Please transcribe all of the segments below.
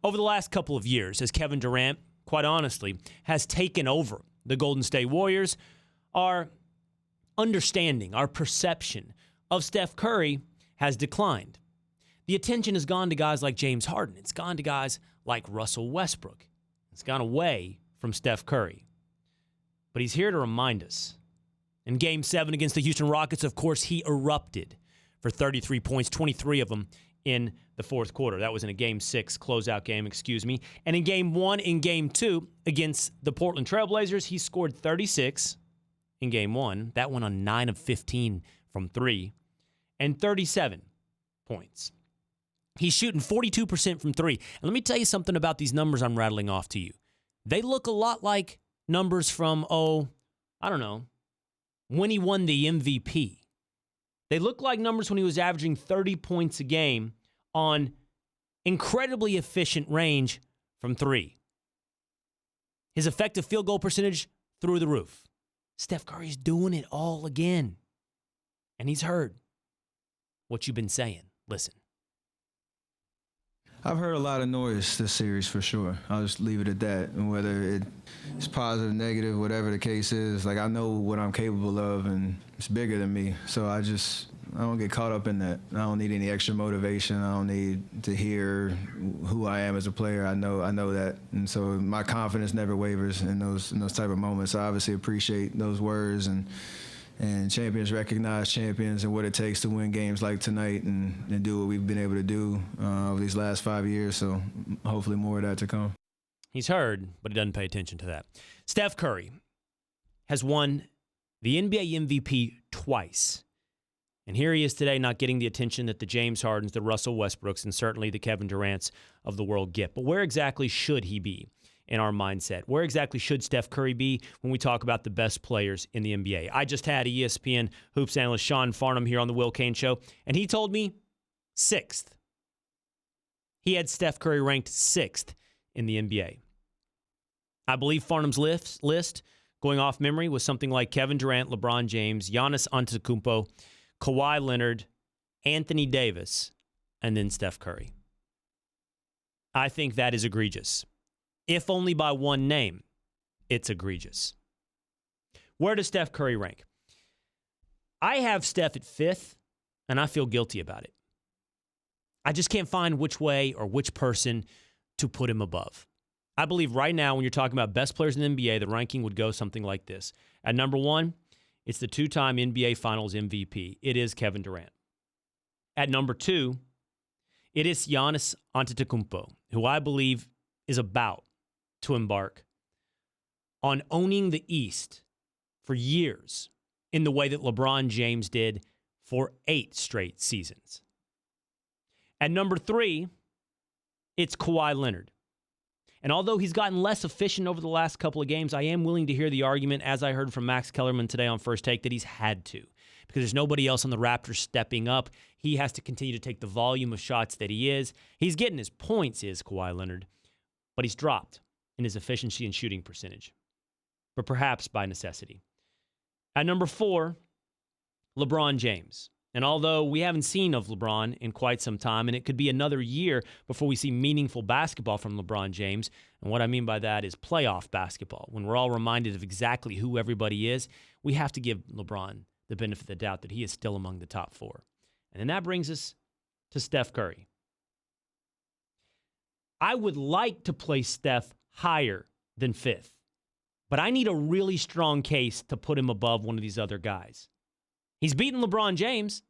over the last couple of years as Kevin Durant, quite honestly, has taken over the Golden State Warriors, our understanding, our perception of Steph Curry has declined. The attention has gone to guys like James Harden. It's gone to guys like Russell Westbrook. It's gone away from Steph Curry. But he's here to remind us. In Game 7 against the Houston Rockets, of course, he erupted for 33 points, 23 of them in the fourth quarter. That was in a Game 6 closeout game, And in Game 1 and Game 2 against the Portland Trailblazers, he scored 36 in Game 1. That went on 9 of 15 from 3 and 37 points. He's shooting 42% from 3. And let me tell you something about these numbers I'm rattling off to you. They look a lot like numbers from, when he won the MVP. They look like numbers when he was averaging 30 points a game on incredibly efficient range from 3. His effective field goal percentage through the roof. Steph Curry's doing it all again. And he's heard what you've been saying. Listen. I've heard a lot of noise this series for sure. I'll just leave it at that. And whether it's positive, negative, whatever the case is, I know what I'm capable of, and it's bigger than me. So I don't get caught up in that. I don't need any extra motivation. I don't need to hear who I am as a player. I know that. And so my confidence never wavers in those type of moments. I obviously appreciate those words, and champions recognize champions and what it takes to win games like tonight and do what we've been able to do over these last 5 years. So hopefully more of that to come. He's heard, but he doesn't pay attention to that. Steph Curry has won the NBA MVP twice. And here he is today not getting the attention that the James Hardens, the Russell Westbrooks, and certainly the Kevin Durants of the world get. But where exactly should he be in our mindset? Where exactly should Steph Curry be when we talk about the best players in the NBA? I just had ESPN hoops analyst Sean Farnham here on the Cain Show, and he told me 6th. He had Steph Curry ranked 6th in the NBA. I believe Farnham's list, going off memory, was something like Kevin Durant, LeBron James, Giannis Antetokounmpo, Kawhi Leonard, Anthony Davis, and then Steph Curry. I think that is egregious. If only by one name, it's egregious. Where does Steph Curry rank? I have Steph at 5th, and I feel guilty about it. I just can't find which way or which person to put him above. I believe right now, when you're talking about best players in the NBA, the ranking would go something like this. At number 1, it's the 2-time NBA Finals MVP. It is Kevin Durant. At number 2, it is Giannis Antetokounmpo, who I believe is about to embark on owning the East for years in the way that LeBron James did for 8 straight seasons. At number 3, it's Kawhi Leonard. And although he's gotten less efficient over the last couple of games, I am willing to hear the argument, as I heard from Max Kellerman today on First Take, that he's had to. Because there's nobody else on the Raptors stepping up. He has to continue to take the volume of shots that he is. He's getting his points, is Kawhi Leonard. But he's dropped in his efficiency and shooting percentage. But perhaps by necessity. At number 4, LeBron James. And although we haven't seen of LeBron in quite some time, and it could be another year before we see meaningful basketball from LeBron James, and what I mean by that is playoff basketball. When we're all reminded of exactly who everybody is, we have to give LeBron the benefit of the doubt that he is still among the top 4. And then that brings us to Steph Curry. I would like to place Steph higher than 5th, but I need a really strong case to put him above one of these other guys. He's beaten LeBron James.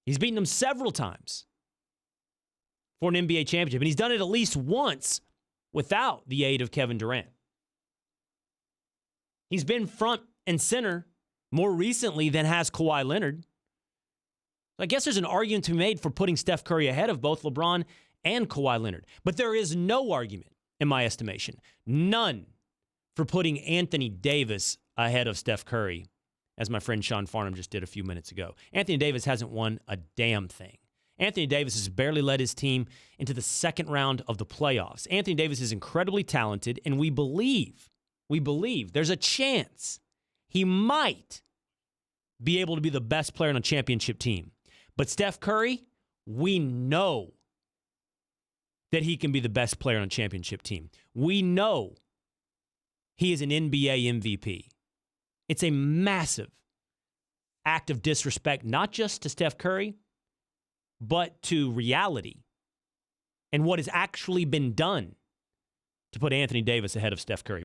He's beaten him several times for an NBA championship, and he's done it at least once without the aid of Kevin Durant. He's been front and center more recently than has Kawhi Leonard. So I guess there's an argument to be made for putting Steph Curry ahead of both LeBron and Kawhi Leonard. But there is no argument, in my estimation, none, for putting Anthony Davis ahead of Steph Curry, as my friend Sean Farnham just did a few minutes ago. Anthony Davis hasn't won a damn thing. Anthony Davis has barely led his team into the second round of the playoffs. Anthony Davis is incredibly talented, and we believe there's a chance he might be able to be the best player on a championship team. But Steph Curry, we know that he can be the best player on a championship team. We know he is an NBA MVP. It's a massive act of disrespect, not just to Steph Curry, but to reality and what has actually been done to put Anthony Davis ahead of Steph Curry.